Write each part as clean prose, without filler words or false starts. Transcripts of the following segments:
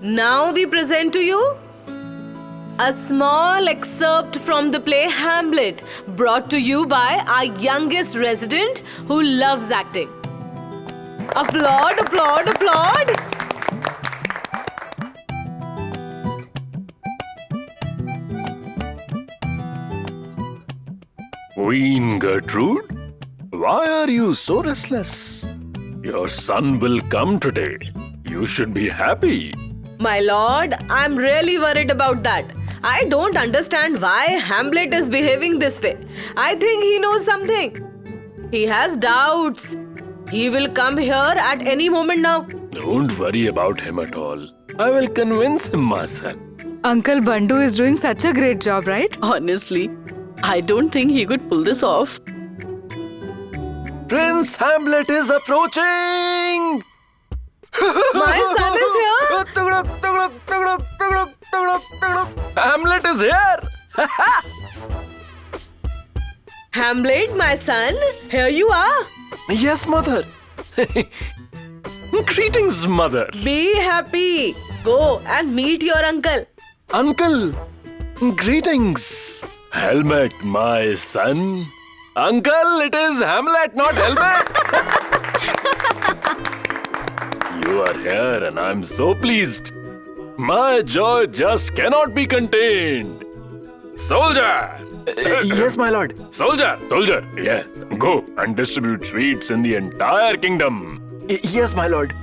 Now we present to you a small excerpt from the play Hamlet, brought to you by our youngest resident who loves acting. Applaud, applaud, applaud! Queen Gertrude, why are you so restless? Your son will come today. You should be happy. My lord, I'm really worried about that. I don't understand why Hamlet is behaving this way. I think he knows something. He has doubts. He will come here at any moment now. Don't worry about him at all. I will convince him, my son. Uncle Bandu is doing such a great job, right? Honestly, I don't think he could pull this off. Prince Hamlet is approaching! My son is here. Hamlet is here! Hamlet, my son, here you are. Yes, mother. Greetings, mother. Be happy. Go and meet your uncle. Uncle, greetings. Helmet, my son. Uncle, it is Hamlet, not Helmet. You are here and I'm so pleased. My joy just cannot be contained. Soldier! Yes, my lord. Soldier! Yes. Go and distribute sweets in the entire kingdom. Yes, my lord.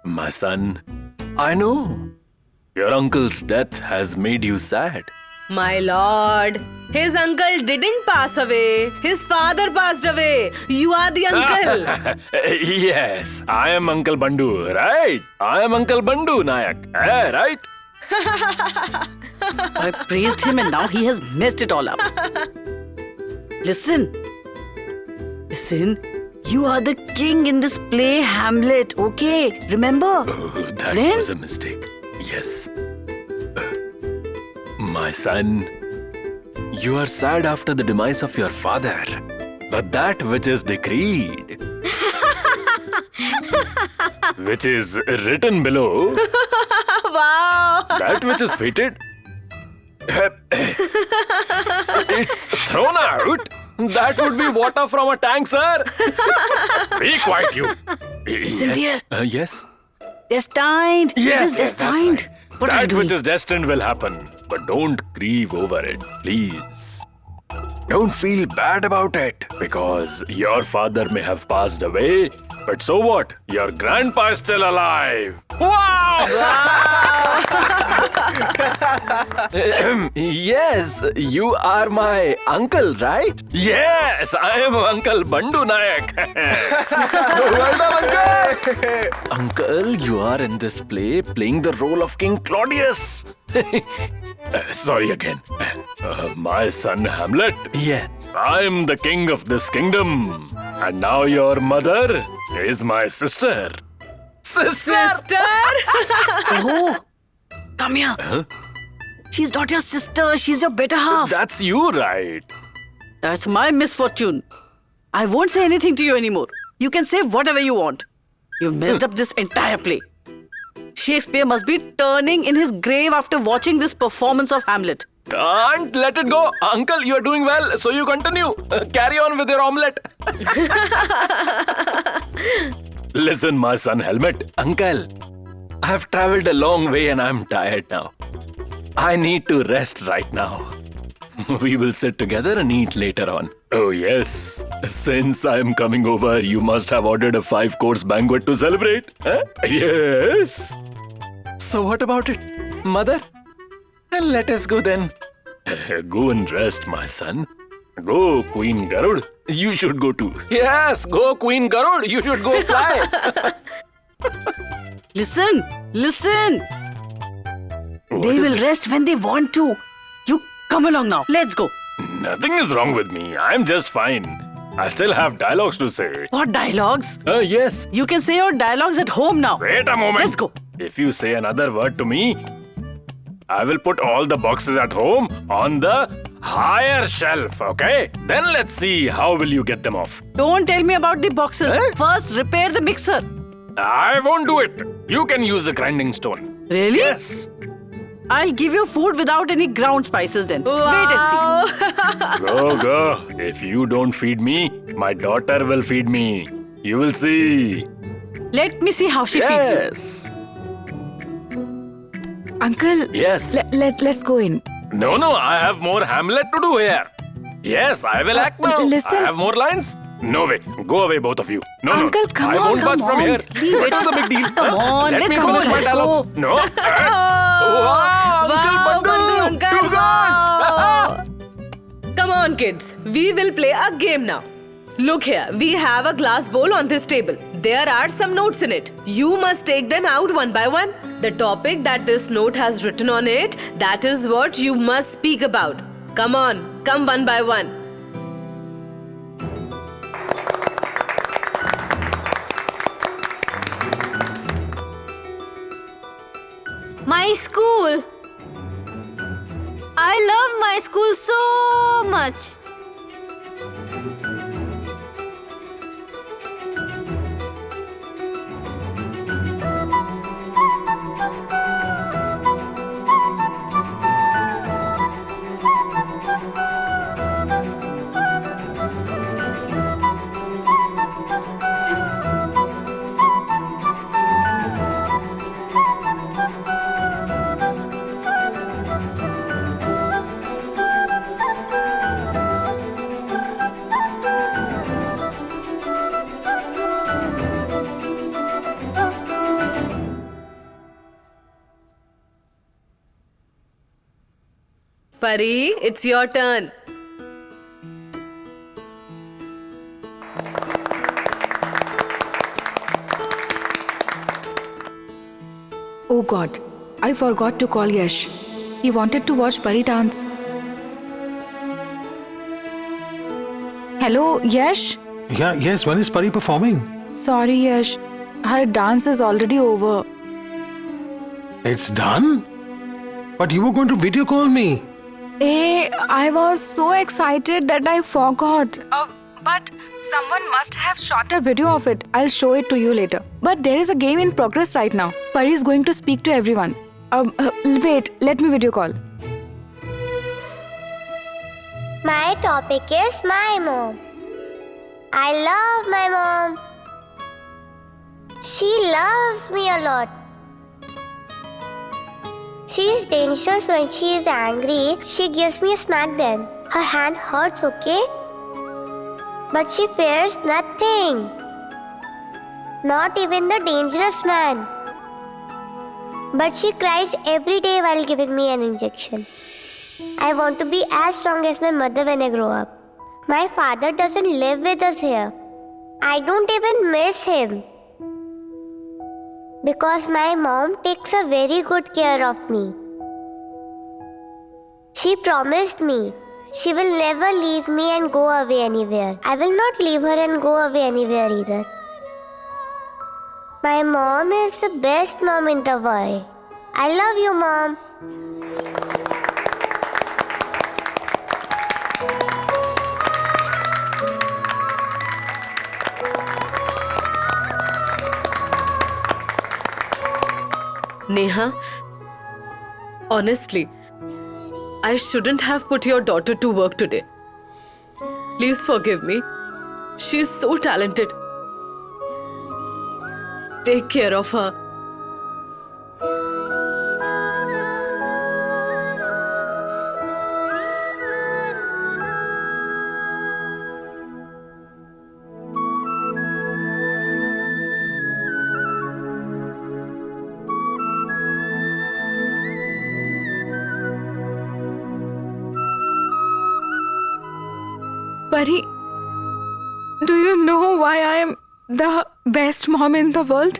My son, I know. Your uncle's death has made you sad. My lord, his uncle didn't pass away. His father passed away. You are the uncle. Yes, I am Uncle Bandu, right? I am Uncle Bandu, Nayak, right? I praised him and now he has messed it all up. Listen, you are the king in this play, Hamlet, okay? Remember? Oh, that Then? was a mistake. Yes. My son, you are sad after the demise of your father. But that which is decreed, which is written below, Wow. that which is fated, it's thrown out. That would be water from a tank, sir. Be quiet, you. Listen, dear. Yes. Destined. Yes, it is yes, that's destined. right. What are you That which doing? is destined will happen, but don't grieve over it, please. Don't feel bad about it, because your father may have passed away, but so what? Your grandpa is still alive. Wow! Yes, you are my uncle, right? Yes, I am Uncle Bandu Nayak. Well done, Uncle. Uncle, you are in this play playing the role of King Claudius. Sorry again. My son Hamlet. Yeah. I am the king of this kingdom. And now your mother is my sister. Sister? Oh, come here. She's not your sister. She's your better half. That's you, right? That's my misfortune. I won't say anything to you anymore. You can say whatever you want. You messed up this entire play. Shakespeare must be turning in his grave after watching this performance of Hamlet. Can't let it go. Uncle, you are doing well, so you continue. Carry on with your omelette. Listen, my son Helmet. Uncle, I have traveled a long way and I'm tired now. I need to rest right now. We will sit together and eat later on. Oh, yes. Since I am coming over, you must have ordered a 5-course banquet to celebrate. Huh? Yes. So what about it, mother? Let us go then. Go and rest, my son. Go, Queen Garud. You should go too. Yes, go Queen Garud. You should go fly. Listen. What They is will it? rest when they want to. You come along now. Let's go. Nothing is wrong with me. I'm just fine. I still have dialogues to say. What dialogues? Yes. You can say your dialogues at home now. Wait a moment. Let's go. If you say another word to me, I will put all the boxes at home on the higher shelf, okay? Then let's see how will you get them off. Don't tell me about the boxes. First, repair the mixer. I won't do it. You can use the grinding stone. Really? Yes. I'll give you food without any ground spices then. Wait and see. Go. If you don't feed me, my daughter will feed me. You will see. Let me see how she feeds you. Yes. Uncle, Yes. let's go in. No, I have more Hamlet to do here. Yes, I will act now. listen. I have more lines. No way. Go away, both of you. No, Uncle, no. come I on, won't come budge from on. here. Leave What's the big deal? Come on, Let me let's go, finish my let's dialogues. go. No. Wow, Uncle Bandu. Uncle, You wow. Come on, kids. We will play a game now. Look here, we have a glass bowl on this table. There are some notes in it. You must take them out one by one. The topic that this note has written on it, that is what you must speak about. Come on, come one by one. My school. I love my school so much. Pari, it's your turn. Oh God, I forgot to call Yash. He wanted to watch Pari dance. Hello, Yash? Yes, when is Pari performing? Sorry, Yash. Her dance is already over. It's done? But you were going to video call me. I was so excited that I forgot. But someone must have shot a video of it. I'll show it to you later. But there is a game in progress right now. Pari is going to speak to everyone. Wait, let me video call. My topic is my mom. I love my mom. She loves me a lot. She is dangerous when she is angry. She gives me a smack then. Her hand hurts, okay? But she fears nothing. Not even the dangerous man. But she cries every day while giving me an injection. I want to be as strong as my mother when I grow up. My father doesn't live with us here. I don't even miss him. Because my mom takes a very good care of me. She promised me she will never leave me and go away anywhere. I will not leave her and go away anywhere either. My mom is the best mom in the world. I love you, Mom. Neha, honestly, I shouldn't have put your daughter to work today. Please forgive me. She's so talented. Take care of her. Pari, do you know why I am the best mom in the world?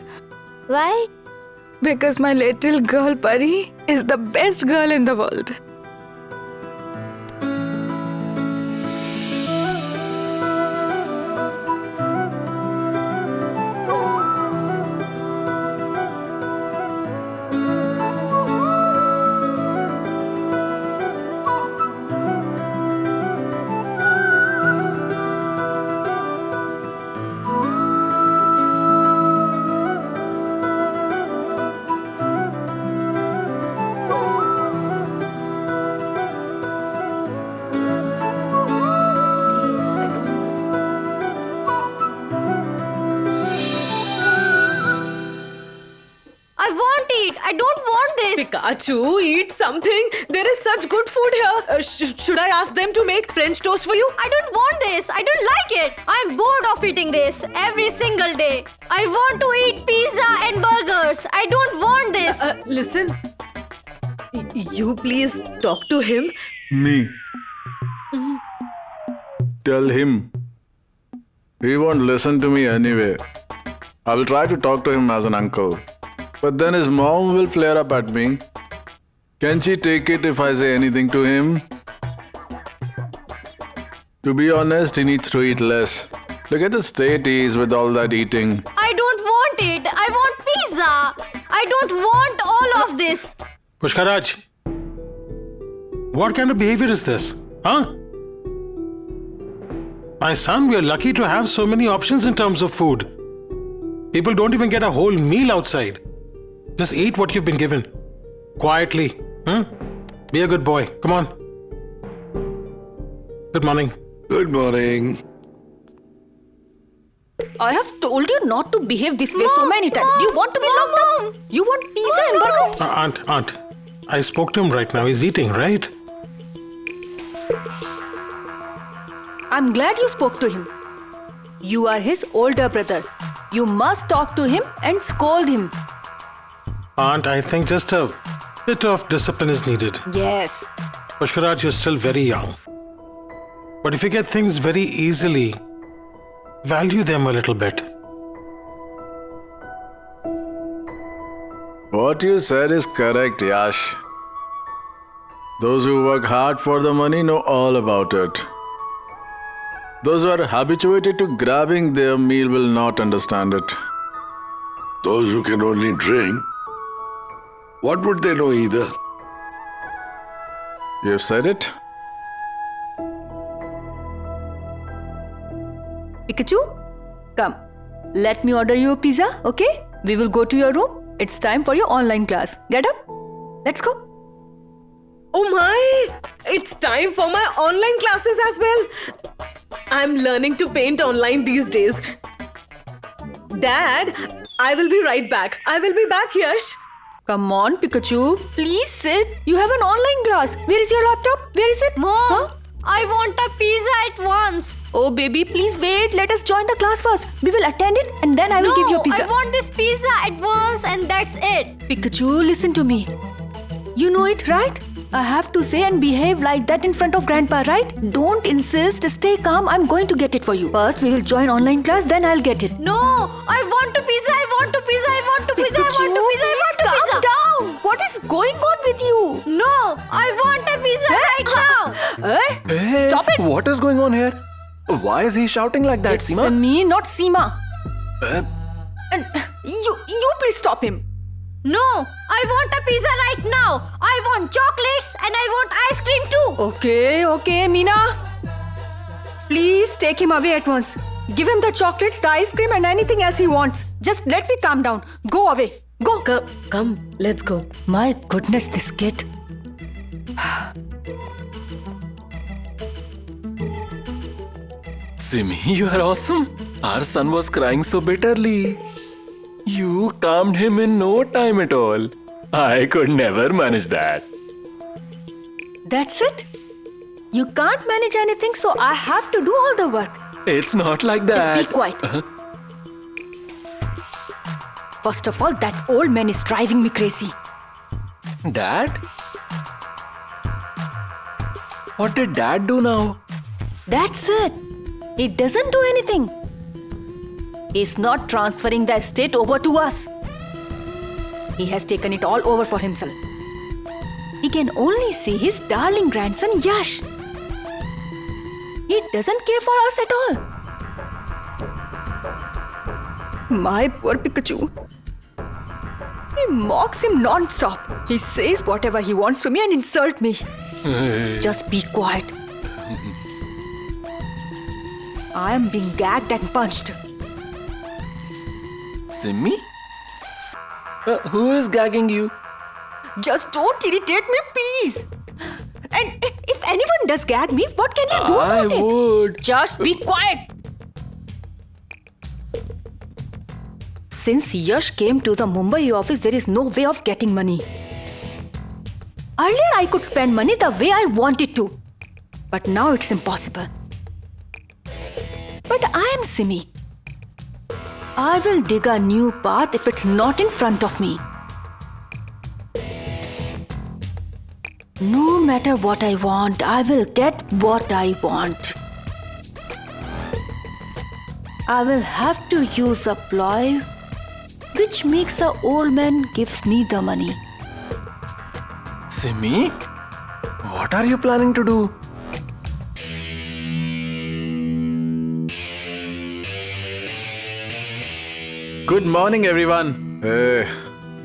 Why? Because my little girl Pari is the best girl in the world. Pikachu, eat something. There is such good food here. Should I ask them to make French toast for you? I don't want this. I don't like it. I'm bored of eating this every single day. I want to eat pizza and burgers. I don't want this. Listen. You please talk to him. Me. Tell him. He won't listen to me anyway. I will try to talk to him as an uncle. But then his mom will flare up at me. Can she take it if I say anything to him? To be honest, he needs to eat less. Look at the state he is with all that eating. I don't want it. I want pizza. I don't want all of this. Pushkaraj, what kind of behavior is this? Huh? My son, we are lucky to have so many options in terms of food. People don't even get a whole meal outside. Just eat what you've been given. Quietly. Be a good boy. Come on. Good morning. Good morning. I have told you not to behave this way so many times. Do you want to be locked up? You want pizza and burger? Aunt, I spoke to him right now. He's eating, right? I'm glad you spoke to him. You are his older brother. You must talk to him and scold him. Aunt, I think just a bit of discipline is needed. Yes. Pushkaraj, you're still very young. But if you get things very easily, value them a little bit. What you said is correct, Yash. Those who work hard for the money know all about it. Those who are habituated to grabbing their meal will not understand it. Those who can only drink, what would they know either? You've said it? Pikachu, come. Let me order you a pizza, okay? We will go to your room. It's time for your online class. Get up. Let's go. Oh my! It's time for my online classes as well. I'm learning to paint online these days. Dad, I will be right back. I will be back, Yash. Come on, Pikachu. Please sit. You have an online class. Where is your laptop? Where is it? Mom, Huh? I want a pizza at once. Oh, baby, please wait. Let us join the class first. We will attend it and then I will give you a pizza. I want this pizza at once and that's it. Pikachu, listen to me. You know it, right? I have to say and behave like that in front of Grandpa, right? Don't insist. Stay calm. I'm going to get it for you. First, we will join online class, then I'll get it. No, I want a pizza. I want a pizza. I want a pizza. I want a pizza. I want a pizza. Calm down. What is going on with you? No, I want a pizza right now. Hey, Stop it. What is going on here? Why is he shouting like that, It's Seema? me, not Seema. And you please stop him. No, I want a pizza right now. I want chocolates and I want ice cream too. Okay, Meena. Please take him away at once. Give him the chocolates, the ice cream and anything else he wants. Just let me calm down. Go away. Go. Come, let's go. My goodness, this kid. Simi, you are awesome. Our son was crying so bitterly. You calmed him in no time at all. I could never manage that. That's it? You can't manage anything, so I have to do all the work. It's not like that. Just be quiet. First of all, that old man is driving me crazy. Dad? What did Dad do now? That's it. He doesn't do anything. He's not transferring the estate over to us. He has taken it all over for himself. He can only see his darling grandson Yash. He doesn't care for us at all. My poor Pikachu. He mocks him non-stop. He says whatever he wants to me and insult me. Just be quiet. I am being gagged and punched. Simi? Who is gagging you? Just don't irritate me, please. And if anyone does gag me, what can you do about it? I would. Just be quiet. Since Yash came to the Mumbai office, there is no way of getting money. Earlier, I could spend money the way I wanted to. But now it's impossible. But I am Simi. I will dig a new path if it's not in front of me. No matter what I want, I will get what I want. I will have to use a ploy which makes the old man gives me the money. Simi, what are you planning to do? Good morning, everyone. Hey,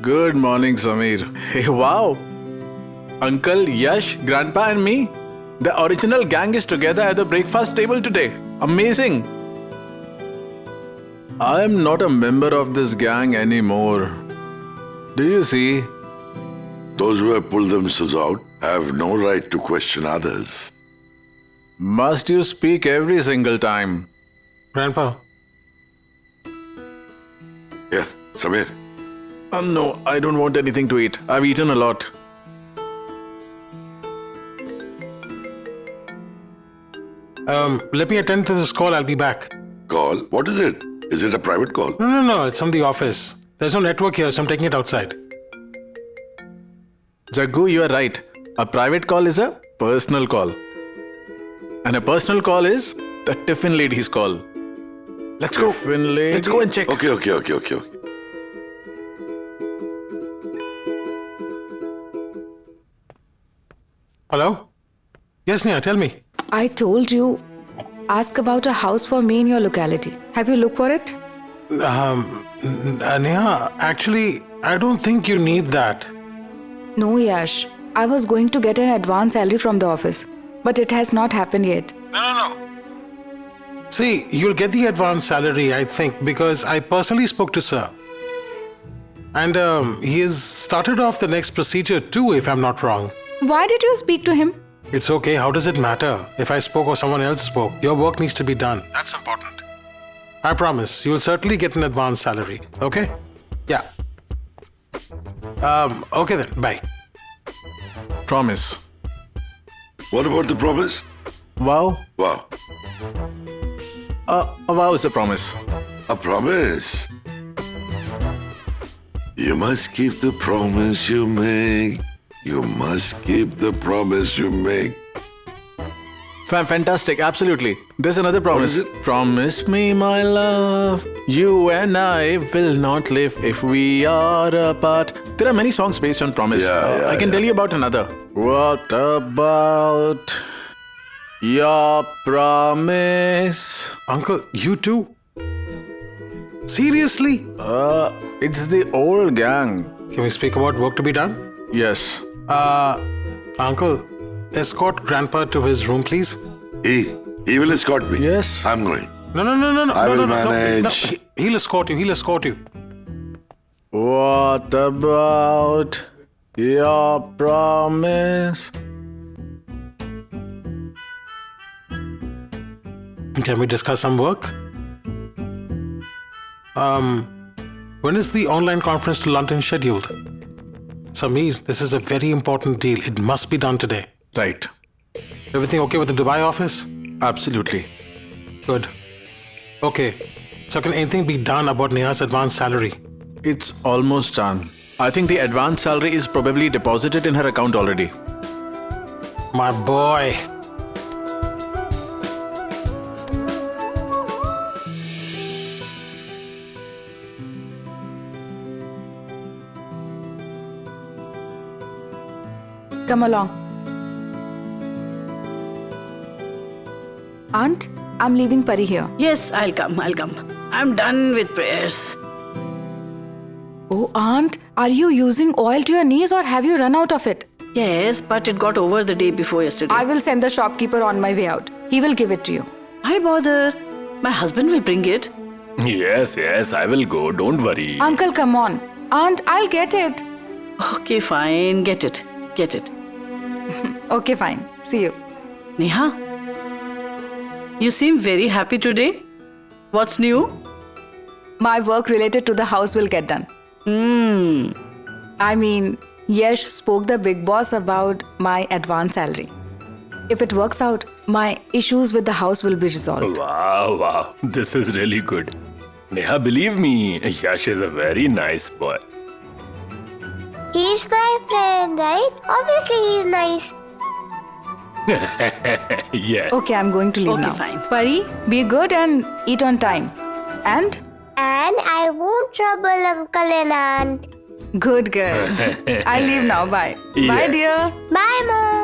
good morning, Sameer. Hey, wow. Uncle, Yash, Grandpa and me. The original gang is together at the breakfast table today. Amazing. I am not a member of this gang anymore. Do you see? Those who have pulled themselves out have no right to question others. Must you speak every single time? Grandpa, Yeah, Sameer. No, I don't want anything to eat. I've eaten a lot. let me attend to this call. I'll be back. Call? What is it? Is it a private call? No. It's from the office. There's no network here, so I'm taking it outside. Jaggu, you are right. A private call is a personal call. And a personal call is the tiffin lady's call. Let's go. Tiffin lady. Let's go and check. Okay. Hello? Yes, Neha, tell me. I told you, ask about a house for me in your locality. Have you looked for it? Neha, actually, I don't think you need that. No, Yash. I was going to get an advance salary from the office, but it has not happened yet. No. See, you'll get the advance salary, I think, because I personally spoke to Sir. And he has started off the next procedure too, if I'm not wrong. Why did you speak to him? It's okay. How does it matter if I spoke or someone else spoke? Your work needs to be done. That's important. I promise you'll certainly get an advance salary. Okay? Yeah. Okay then. Bye. Promise. What about the promise? Wow. Wow. A vow is a promise. A promise. You must keep the promise you make. You must keep the promise you make. Fantastic, absolutely. There's another promise. What is it? Promise me, my love, you and I will not live if we are apart. There are many songs based on promise. I can tell you about another. What about your promise? Uncle, you too? Seriously? It's the old gang. Can we speak about work to be done? Yes. Uncle, escort Grandpa to his room, please. He will escort me. Yes. I'm going. No. I will manage. He'll escort you. What about your promise? Can we discuss some work? When is the online conference to London scheduled? Sameer, this is a very important deal. It must be done today. Right. Everything okay with the Dubai office? Absolutely. Good. Okay. So can anything be done about Neha's advance salary? It's almost done. I think the advance salary is probably deposited in her account already. My boy. Come along. Aunt, I'm leaving Pari here. Yes, I'll come. I'm done with prayers. Oh, Aunt, are you using oil to your knees or have you run out of it? Yes, but it got over the day before yesterday. I will send the shopkeeper on my way out. He will give it to you. Why bother? My husband will bring it. Yes, I will go. Don't worry. Uncle, come on. Aunt, I'll get it. Okay, fine. Get it. Okay, fine. See you. Neha, you seem very happy today. What's new? My work related to the house will get done. I mean, Yash spoke the big boss about my advance salary. If it works out, my issues with the house will be resolved. Wow. This is really good. Neha, believe me, Yash is a very nice boy. He's my friend, right? Obviously, he's nice. Yes. Okay, I'm going to leave Okay, now. fine. Pari, be good and eat on time. And And I won't trouble uncle and aunt. good girl. I leave now. Bye. Bye, Yes. dear. Bye, Mom.